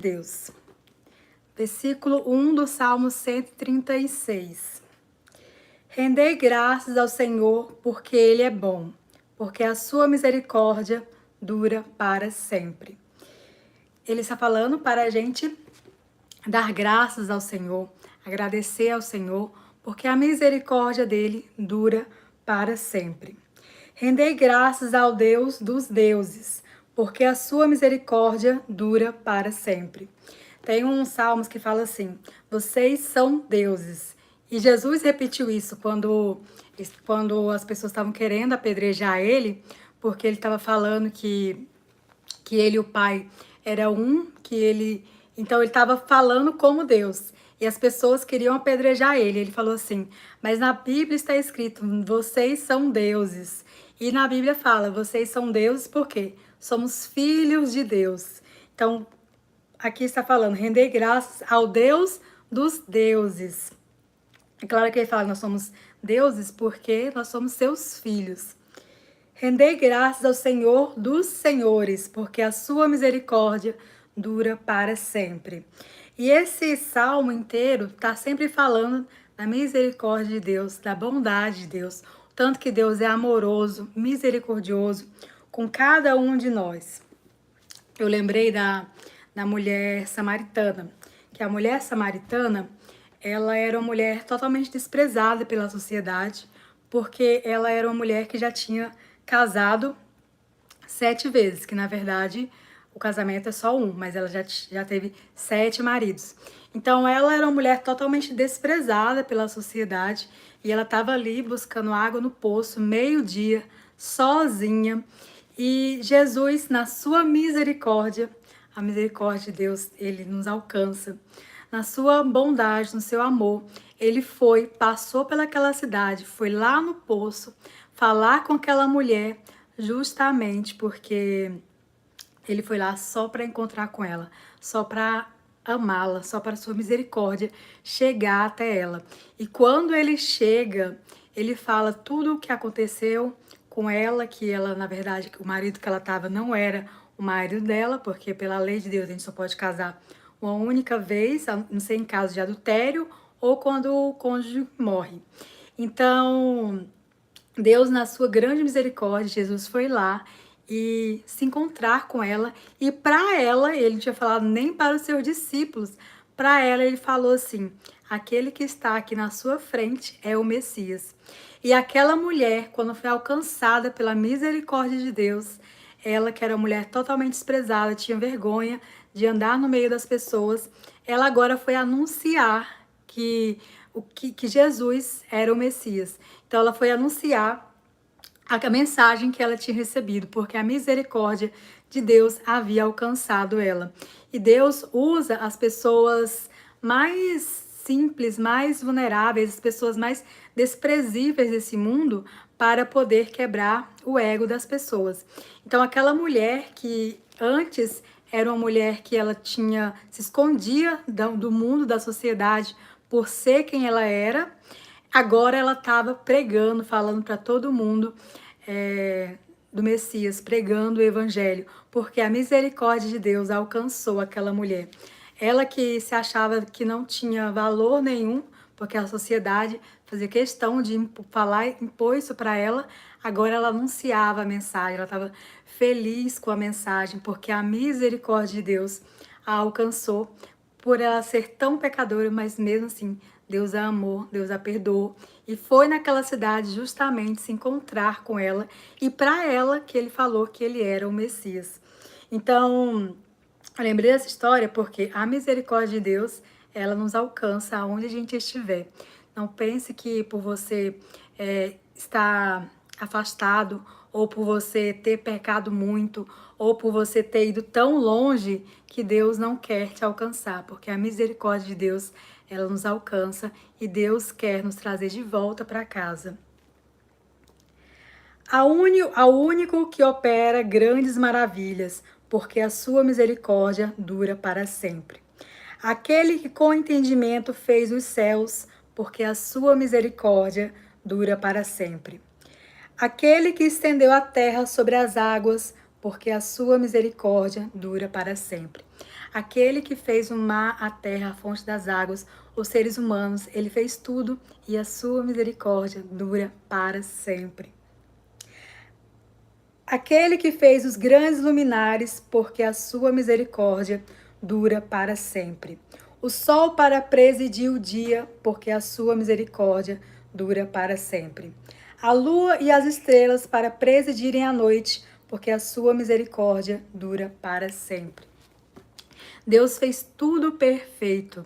Deus. Versículo 1 do Salmo 136. Rendei graças ao Senhor, porque Ele é bom, porque a sua misericórdia dura para sempre. Ele está falando para a gente dar graças ao Senhor, agradecer ao Senhor, porque a misericórdia dele dura para sempre. Rendei graças ao Deus dos deuses, porque a sua misericórdia dura para sempre. Tem uns salmos que fala assim: vocês são deuses. E Jesus repetiu isso quando as pessoas estavam querendo apedrejar ele, porque ele estava falando que ele e o Pai era um, então ele estava falando como Deus. E as pessoas queriam apedrejar ele. Ele falou assim: mas na Bíblia está escrito: vocês são deuses. E na Bíblia fala: vocês são deuses porque somos filhos de Deus. Então, aqui está falando: render graças ao Deus dos deuses. É claro que ele fala: nós somos deuses porque nós somos seus filhos. Rendei graças ao Senhor dos senhores, porque a sua misericórdia dura para sempre. E esse salmo inteiro está sempre falando da misericórdia de Deus, da bondade de Deus, tanto que Deus é amoroso, misericordioso com cada um de nós. Eu lembrei da mulher samaritana, que a mulher samaritana, ela era uma mulher totalmente desprezada pela sociedade, porque ela era uma mulher que já tinha casado 7 vezes, que na verdade o casamento é só um, mas ela já teve 7 maridos. Então ela era uma mulher totalmente desprezada pela sociedade e ela estava ali buscando água no poço, meio-dia, sozinha. E Jesus, na sua misericórdia, a misericórdia de Deus, ele nos alcança. Na sua bondade, no seu amor, ele passou pelaquela cidade, foi lá no poço, falar com aquela mulher, justamente porque ele foi lá só para encontrar com ela, só para amá-la, só para sua misericórdia chegar até ela. E quando ele chega, ele fala tudo o que aconteceu com ela, que ela, na verdade, o marido que ela estava não era o marido dela, porque pela lei de Deus a gente só pode casar uma única vez, a não ser em caso de adultério ou quando o cônjuge morre. Então, Deus, na sua grande misericórdia, Jesus foi lá e se encontrar com ela. E para ela, ele não tinha falado nem para os seus discípulos, para ela ele falou assim: aquele que está aqui na sua frente é o Messias. E aquela mulher, quando foi alcançada pela misericórdia de Deus, ela que era uma mulher totalmente desprezada, tinha vergonha de andar no meio das pessoas, ela agora foi anunciar que Jesus era o Messias. Então ela foi anunciar a mensagem que ela tinha recebido, porque a misericórdia de Deus havia alcançado ela. E Deus usa as pessoas mais simples, mais vulneráveis, as pessoas mais desprezíveis desse mundo para poder quebrar o ego das pessoas. Então aquela mulher que antes era uma mulher que ela se escondia do mundo, da sociedade, por ser quem ela era, agora ela estava pregando, falando para todo mundo do Messias, pregando o Evangelho, porque a misericórdia de Deus alcançou aquela mulher. Ela que se achava que não tinha valor nenhum, porque a sociedade fazia questão de impor isso para ela, agora ela anunciava a mensagem, ela estava feliz com a mensagem, porque a misericórdia de Deus a alcançou, por ela ser tão pecadora, mas mesmo assim, Deus a amou, Deus a perdoou, e foi naquela cidade justamente se encontrar com ela, e para ela que ele falou que ele era o Messias. Então, eu lembrei dessa história porque a misericórdia de Deus, ela nos alcança aonde a gente estiver. Não pense que por você estar afastado, ou por você ter pecado muito, ou por você ter ido tão longe, que Deus não quer te alcançar, porque a misericórdia de Deus, ela nos alcança e Deus quer nos trazer de volta para casa. Ao único que opera grandes maravilhas, porque a sua misericórdia dura para sempre. Aquele que com entendimento fez os céus, porque a sua misericórdia dura para sempre. Aquele que estendeu a terra sobre as águas, porque a sua misericórdia dura para sempre. Aquele que fez o mar, a terra, a fonte das águas, os seres humanos, ele fez tudo e a sua misericórdia dura para sempre. Aquele que fez os grandes luminares, porque a sua misericórdia dura para sempre. O sol para presidir o dia, porque a sua misericórdia dura para sempre. A lua e as estrelas para presidirem a noite, porque a sua misericórdia dura para sempre. Deus fez tudo perfeito.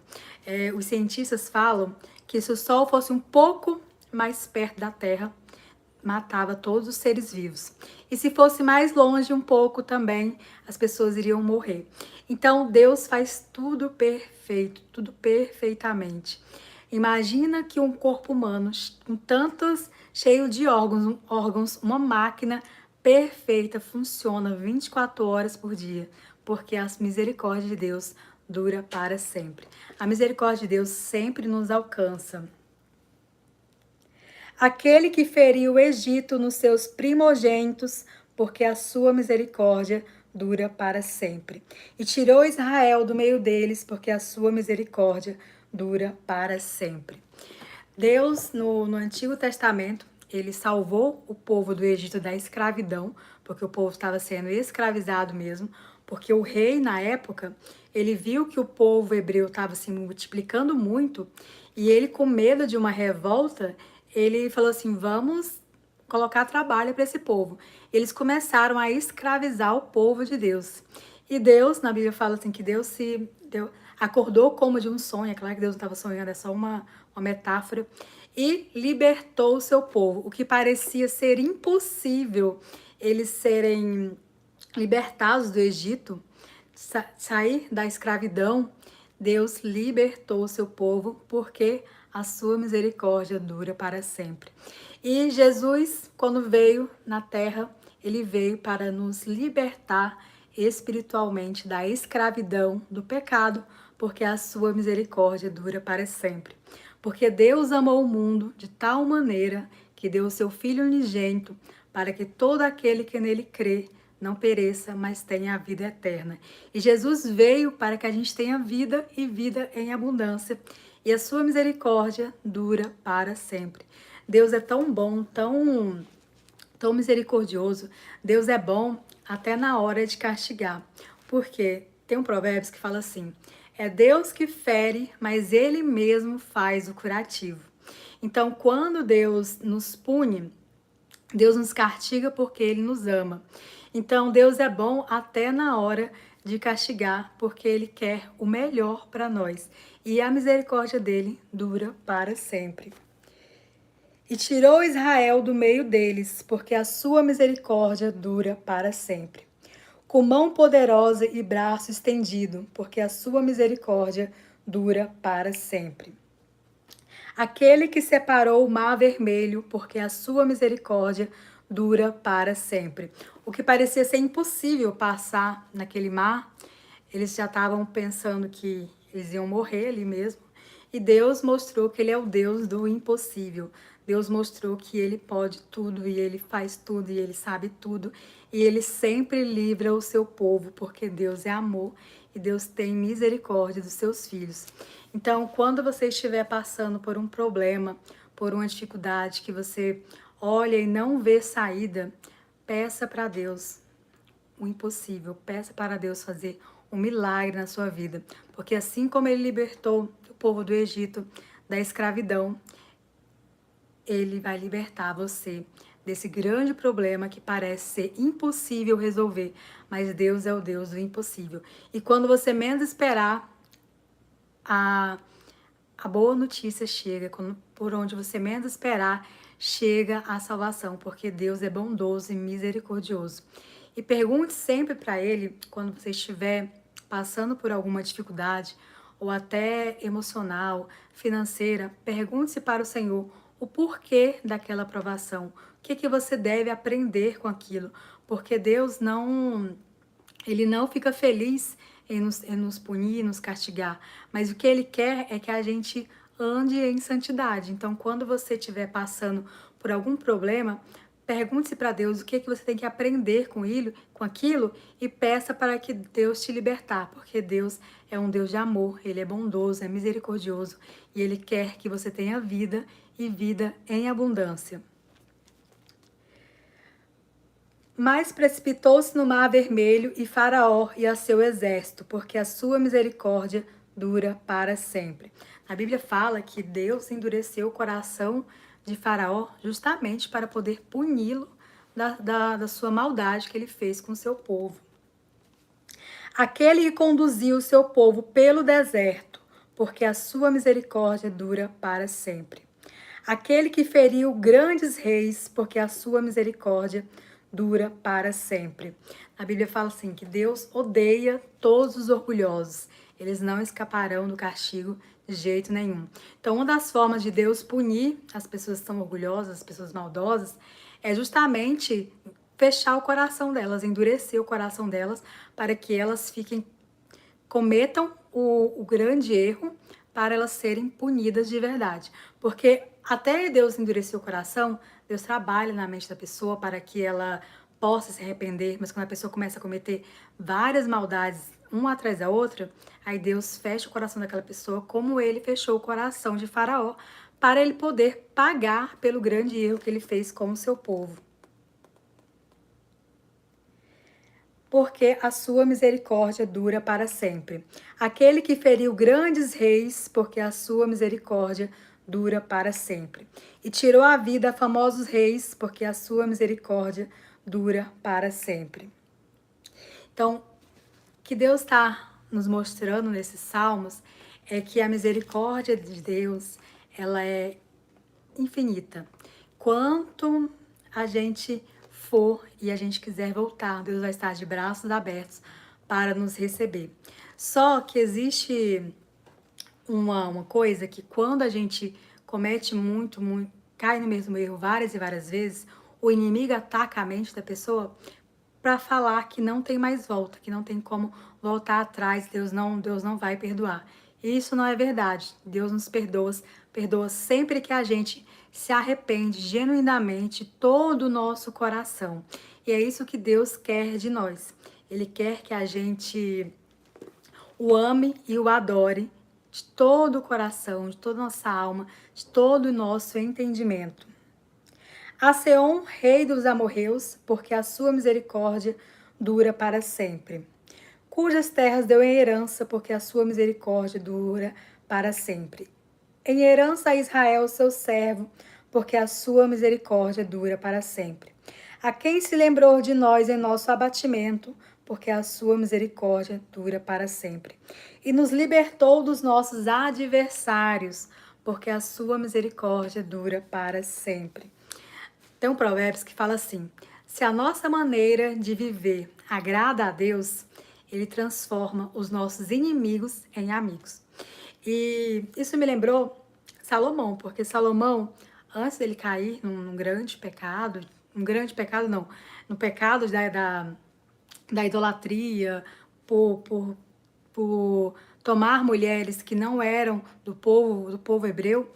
Os cientistas falam que se o sol fosse um pouco mais perto da Terra, matava todos os seres vivos. E se fosse mais longe um pouco também, as pessoas iriam morrer. Então Deus faz tudo perfeito, tudo perfeitamente. Imagina que um corpo humano, com tantos, cheio de órgãos, uma máquina perfeita, funciona 24 horas por dia, porque a misericórdia de Deus dura para sempre. A misericórdia de Deus sempre nos alcança. Aquele que feriu o Egito nos seus primogênitos, porque a sua misericórdia dura para sempre. E tirou Israel do meio deles, porque a sua misericórdia dura para sempre. Deus, no Antigo Testamento, ele salvou o povo do Egito da escravidão, porque o povo estava sendo escravizado mesmo, porque o rei, na época, ele viu que o povo hebreu estava se multiplicando muito, e ele, com medo de uma revolta, ele falou assim, vamos colocar trabalho para esse povo. Eles começaram a escravizar o povo de Deus. E Deus, na Bíblia fala assim, que Deus acordou como de um sonho, é claro que Deus não estava sonhando, é só uma metáfora, e libertou o seu povo. O que parecia ser impossível eles serem libertados do Egito, sair da escravidão, Deus libertou o seu povo porque a sua misericórdia dura para sempre. E Jesus, quando veio na terra, ele veio para nos libertar espiritualmente da escravidão, do pecado, porque a sua misericórdia dura para sempre. Porque Deus amou o mundo de tal maneira que deu o seu Filho unigênito para que todo aquele que nele crê não pereça, mas tenha a vida eterna. E Jesus veio para que a gente tenha vida e vida em abundância. E a sua misericórdia dura para sempre. Deus é tão bom, tão misericordioso. Deus é bom até na hora de castigar. Porque tem um provérbio que fala assim, é Deus que fere, mas Ele mesmo faz o curativo. Então, quando Deus nos pune, Deus nos castiga porque Ele nos ama. Então, Deus é bom até na hora de castigar, porque Ele quer o melhor para nós. E a misericórdia dele dura para sempre. E tirou Israel do meio deles, porque a sua misericórdia dura para sempre. Com mão poderosa e braço estendido, porque a sua misericórdia dura para sempre. Aquele que separou o mar vermelho, porque a sua misericórdia dura para sempre. O que parecia ser impossível passar naquele mar, eles já estavam pensando que eles iam morrer ali mesmo. E Deus mostrou que Ele é o Deus do impossível. Deus mostrou que Ele pode tudo e Ele faz tudo e Ele sabe tudo. E Ele sempre livra o seu povo, porque Deus é amor e Deus tem misericórdia dos seus filhos. Então, quando você estiver passando por um problema, por uma dificuldade que você olha e não vê saída, peça para Deus o impossível. Peça para Deus fazer um milagre na sua vida. Porque assim como Ele libertou o povo do Egito da escravidão, Ele vai libertar você desse grande problema que parece ser impossível resolver. Mas Deus é o Deus do impossível. E quando você menos esperar, a boa notícia chega. Por onde você menos esperar, chega a salvação. Porque Deus é bondoso e misericordioso. E pergunte sempre para Ele, quando você estiver passando por alguma dificuldade, ou até emocional, financeira, pergunte-se para o Senhor o porquê daquela provação. O que você deve aprender com aquilo. Porque Deus Ele não fica feliz em nos punir, nos castigar. Mas o que Ele quer é que a gente ande em santidade. Então, quando você estiver passando por algum problema, Pergunte-se para Deus o que que você tem que aprender com aquilo e peça para que Deus te libertar, porque Deus é um Deus de amor, Ele é bondoso, é misericordioso e Ele quer que você tenha vida e vida em abundância. Mas precipitou-se no mar vermelho e Faraó e a seu exército, porque a sua misericórdia dura para sempre. A Bíblia fala que Deus endureceu o coração de Faraó justamente para poder puni-lo da sua maldade que ele fez com o seu povo. Aquele que conduziu o seu povo pelo deserto, porque a sua misericórdia dura para sempre. Aquele que feriu grandes reis, porque a sua misericórdia dura para sempre. A Bíblia fala assim, que Deus odeia todos os orgulhosos. Eles não escaparão do castigo de jeito nenhum. Então, uma das formas de Deus punir as pessoas que são orgulhosas, as pessoas maldosas, é justamente fechar o coração delas, endurecer o coração delas, para que elas cometam o grande erro, para elas serem punidas de verdade. Porque até Deus endurecer o coração, Deus trabalha na mente da pessoa para que ela possa se arrepender, mas quando a pessoa começa a cometer várias maldades, uma atrás da outra, aí Deus fecha o coração daquela pessoa, como ele fechou o coração de Faraó, para ele poder pagar pelo grande erro que ele fez com o seu povo. Porque a sua misericórdia dura para sempre. Aquele que feriu grandes reis, porque a sua misericórdia dura para sempre. E tirou a vida a famosos reis, porque a sua misericórdia dura para sempre. Então, o que Deus está nos mostrando nesses salmos é que a misericórdia de Deus, ela é infinita. Quanto a gente for e a gente quiser voltar, Deus vai estar de braços abertos para nos receber. Só que existe uma coisa que quando a gente comete muito, cai no mesmo erro várias e várias vezes, o inimigo ataca a mente da pessoa para falar que não tem mais volta, que não tem como voltar atrás, Deus não vai perdoar. E isso não é verdade. Deus nos perdoa sempre que a gente se arrepende genuinamente todo o nosso coração. E é isso que Deus quer de nós. Ele quer que a gente o ame e o adore de todo o coração, de toda a nossa alma, de todo o nosso entendimento. A Seom, rei dos amorreus, porque a sua misericórdia dura para sempre. Cujas terras deu em herança, porque a sua misericórdia dura para sempre. Em herança a Israel, seu servo, porque a sua misericórdia dura para sempre. A quem se lembrou de nós em nosso abatimento, porque a sua misericórdia dura para sempre. E nos libertou dos nossos adversários, porque a sua misericórdia dura para sempre. Tem um provérbio que fala assim: se a nossa maneira de viver agrada a Deus, Ele transforma os nossos inimigos em amigos. E isso me lembrou Salomão, porque Salomão, antes dele cair num grande pecado, não, no pecado da idolatria, por tomar mulheres que não eram do povo hebreu,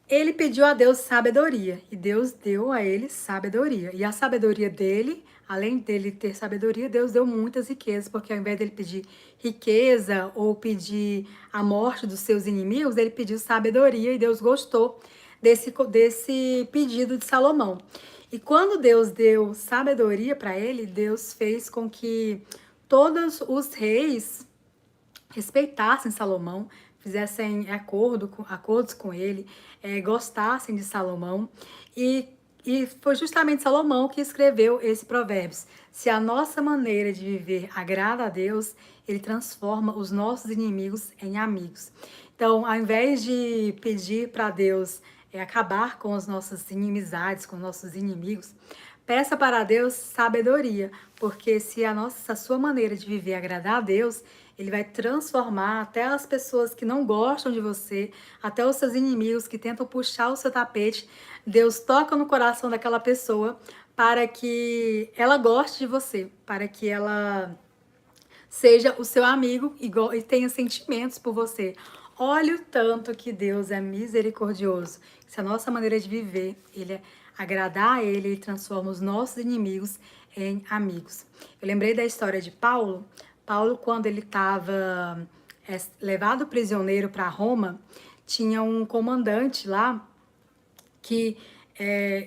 ele pediu a Deus sabedoria e Deus deu a ele sabedoria. E a sabedoria dele, além dele ter sabedoria, Deus deu muitas riquezas, porque ao invés dele pedir riqueza ou pedir a morte dos seus inimigos, ele pediu sabedoria e Deus gostou desse pedido de Salomão. E quando Deus deu sabedoria para ele, Deus fez com que todos os reis respeitassem Salomão, fizessem acordos com ele, gostassem de Salomão. E foi justamente Salomão que escreveu esse provérbio. Se a nossa maneira de viver agrada a Deus, Ele transforma os nossos inimigos em amigos. Então, ao invés de pedir para Deus acabar com as nossas inimizades, com os nossos inimigos, peça para Deus sabedoria, porque se a sua maneira de viver agradar a Deus, Ele vai transformar até as pessoas que não gostam de você, até os seus inimigos que tentam puxar o seu tapete. Deus toca no coração daquela pessoa para que ela goste de você, para que ela seja o seu amigo e tenha sentimentos por você. Olha o tanto que Deus é misericordioso. Se a nossa maneira de viver, Ele agradar a Ele, Ele transforma os nossos inimigos em amigos. Eu lembrei da história de Paulo. Paulo, quando ele estava levado prisioneiro para Roma, tinha um comandante lá que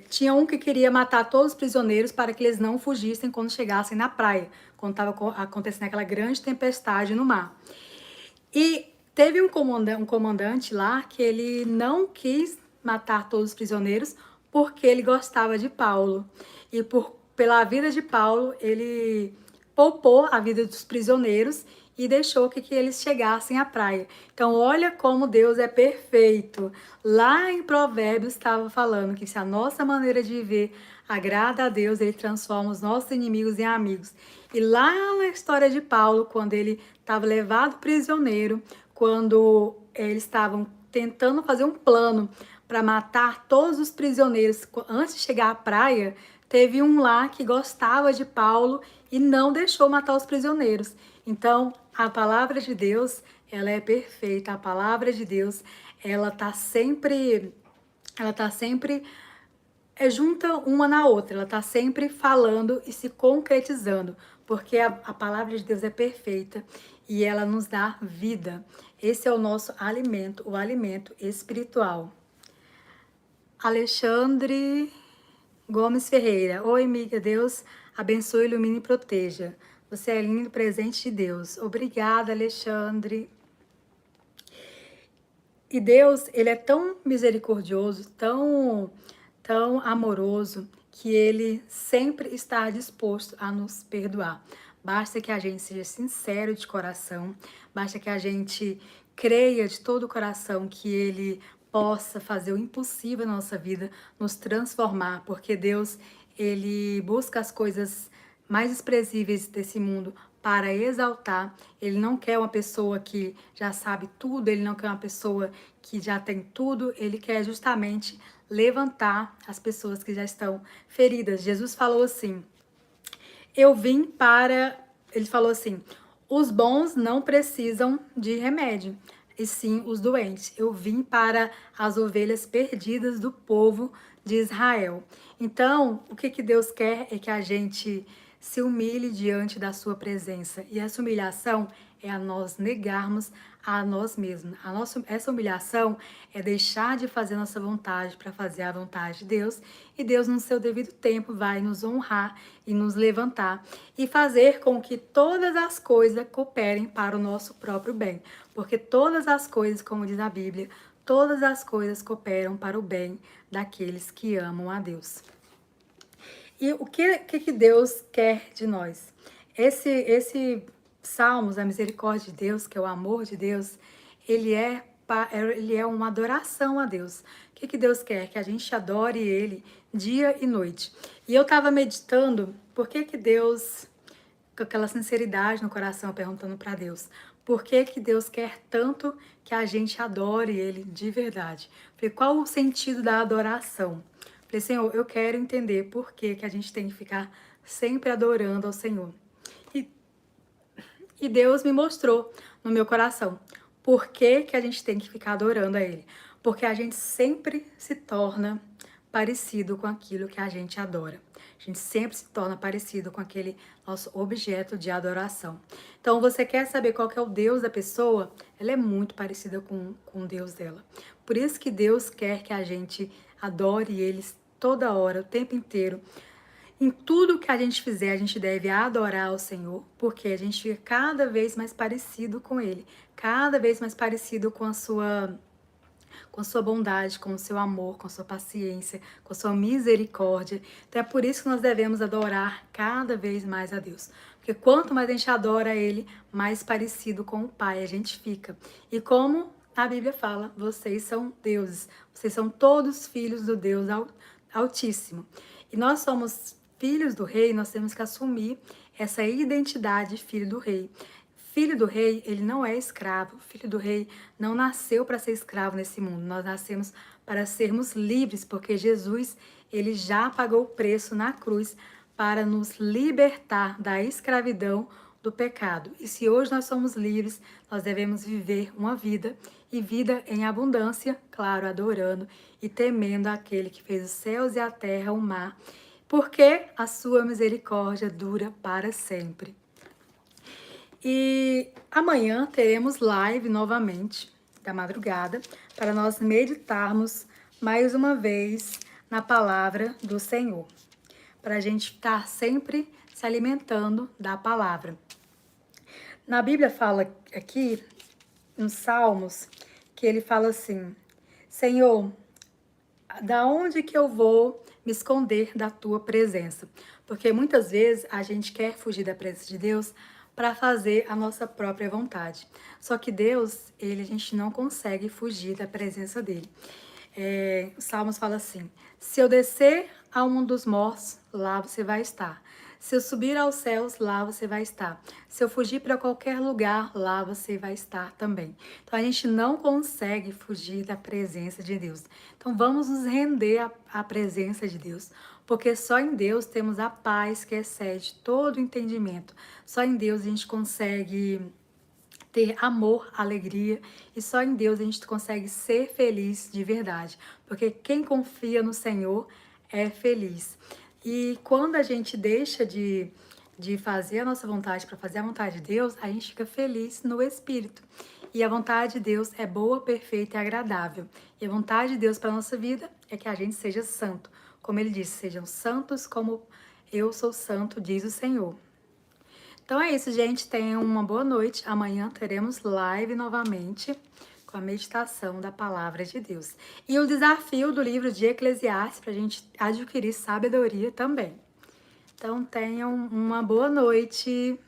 tinha um que queria matar todos os prisioneiros para que eles não fugissem quando chegassem na praia, quando estava acontecendo aquela grande tempestade no mar. E teve um comandante lá que ele não quis matar todos os prisioneiros porque ele gostava de Paulo. E pela vida de Paulo, ele poupou a vida dos prisioneiros e deixou que eles chegassem à praia. Então, olha como Deus é perfeito. Lá em Provérbios estava falando que se a nossa maneira de viver agrada a Deus, Ele transforma os nossos inimigos em amigos. E lá na história de Paulo, quando ele estava levado prisioneiro, quando eles estavam tentando fazer um plano para matar todos os prisioneiros antes de chegar à praia, teve um lá que gostava de Paulo e não deixou matar os prisioneiros. Então, a palavra de Deus, ela é perfeita. A palavra de Deus, ela tá sempre junta uma na outra. Ela tá sempre falando e se concretizando, porque a palavra de Deus é perfeita e ela nos dá vida. Esse é o nosso alimento, o alimento espiritual. Alexandre Gomes Ferreira. Oi, amiga. Deus abençoe, ilumine e proteja. Você é lindo presente de Deus. Obrigada, Alexandre. E Deus, Ele é tão misericordioso, tão amoroso, que Ele sempre está disposto a nos perdoar. Basta que a gente seja sincero de coração, basta que a gente creia de todo o coração que Ele possa fazer o impossível na nossa vida, nos transformar, porque Deus, Ele busca as coisas mais desprezíveis desse mundo para exaltar. Ele não quer uma pessoa que já sabe tudo, ele não quer uma pessoa que já tem tudo, ele quer justamente levantar as pessoas que já estão feridas. Jesus falou assim, ele falou assim, os bons não precisam de remédio, e sim os doentes. Eu vim para as ovelhas perdidas do povo de Israel. Então, o que Deus quer é que a gente se humilhe diante da sua presença. E essa humilhação é a nós negarmos a nós mesmos. Essa humilhação é deixar de fazer nossa vontade para fazer a vontade de Deus. E Deus, no seu devido tempo, vai nos honrar e nos levantar e fazer com que todas as coisas cooperem para o nosso próprio bem. Porque todas as coisas, como diz a Bíblia, todas as coisas cooperam para o bem daqueles que amam a Deus. E o que Deus quer de nós? Esse Salmos, a misericórdia de Deus, que é o amor de Deus, ele é uma adoração a Deus. O que Deus quer? Que a gente adore Ele dia e noite. E eu estava meditando, por que Deus, com aquela sinceridade no coração, perguntando para Deus, por que Deus quer tanto que a gente adore Ele de verdade? Falei, qual o sentido da adoração? Falei, Senhor, eu quero entender por que a gente tem que ficar sempre adorando ao Senhor. E Deus me mostrou no meu coração por que a gente tem que ficar adorando a Ele. Porque a gente sempre se torna parecido com aquilo que a gente adora. A gente sempre se torna parecido com aquele nosso objeto de adoração. Então, você quer saber qual que é o Deus da pessoa? Ela é muito parecida com o Deus dela. Por isso que Deus quer que a gente adore Ele toda hora, o tempo inteiro. Em tudo que a gente fizer, a gente deve adorar o Senhor, porque a gente fica cada vez mais parecido com Ele, cada vez mais parecido com a sua bondade, com o seu amor, com a sua paciência, com a sua misericórdia. Então é por isso que nós devemos adorar cada vez mais a Deus. Porque quanto mais a gente adora Ele, mais parecido com o Pai a gente fica. E como a Bíblia fala, vocês são deuses, vocês são todos filhos do Deus Altíssimo. E nós somos filhos do rei, nós temos que assumir essa identidade de filho do rei. Filho do rei, ele não é escravo. Filho do rei não nasceu para ser escravo nesse mundo. Nós nascemos para sermos livres, porque Jesus, ele já pagou o preço na cruz para nos libertar da escravidão do pecado. E se hoje nós somos livres, nós devemos viver uma vida e vida em abundância, claro, adorando e temendo aquele que fez os céus e a terra, o mar, porque a sua misericórdia dura para sempre. E amanhã teremos live novamente, da madrugada, para nós meditarmos mais uma vez na palavra do Senhor, para a gente estar sempre se alimentando da palavra. Na Bíblia fala aqui, nos Salmos, que ele fala assim: Senhor, da onde que eu vou me esconder da tua presença? Porque muitas vezes a gente quer fugir da presença de Deus para fazer a nossa própria vontade. Só que Deus, a gente não consegue fugir da presença dele. Os Salmos fala assim: se eu descer ao mundo dos mortos, lá você vai estar. Se eu subir aos céus, lá você vai estar. Se eu fugir para qualquer lugar, lá você vai estar também. Então a gente não consegue fugir da presença de Deus. Então vamos nos render à presença de Deus, porque só em Deus temos a paz que excede todo o entendimento. Só em Deus a gente consegue ter amor, alegria, e só em Deus a gente consegue ser feliz de verdade, porque quem confia no Senhor é feliz. E quando a gente deixa de fazer a nossa vontade para fazer a vontade de Deus, a gente fica feliz no Espírito. E a vontade de Deus é boa, perfeita e agradável. E a vontade de Deus para a nossa vida é que a gente seja santo. Como ele disse, sejam santos como eu sou santo, diz o Senhor. Então é isso, gente. Tenham uma boa noite. Amanhã teremos live novamente com a meditação da palavra de Deus. E o desafio do livro de Eclesiastes para a gente adquirir sabedoria também. Então tenham uma boa noite.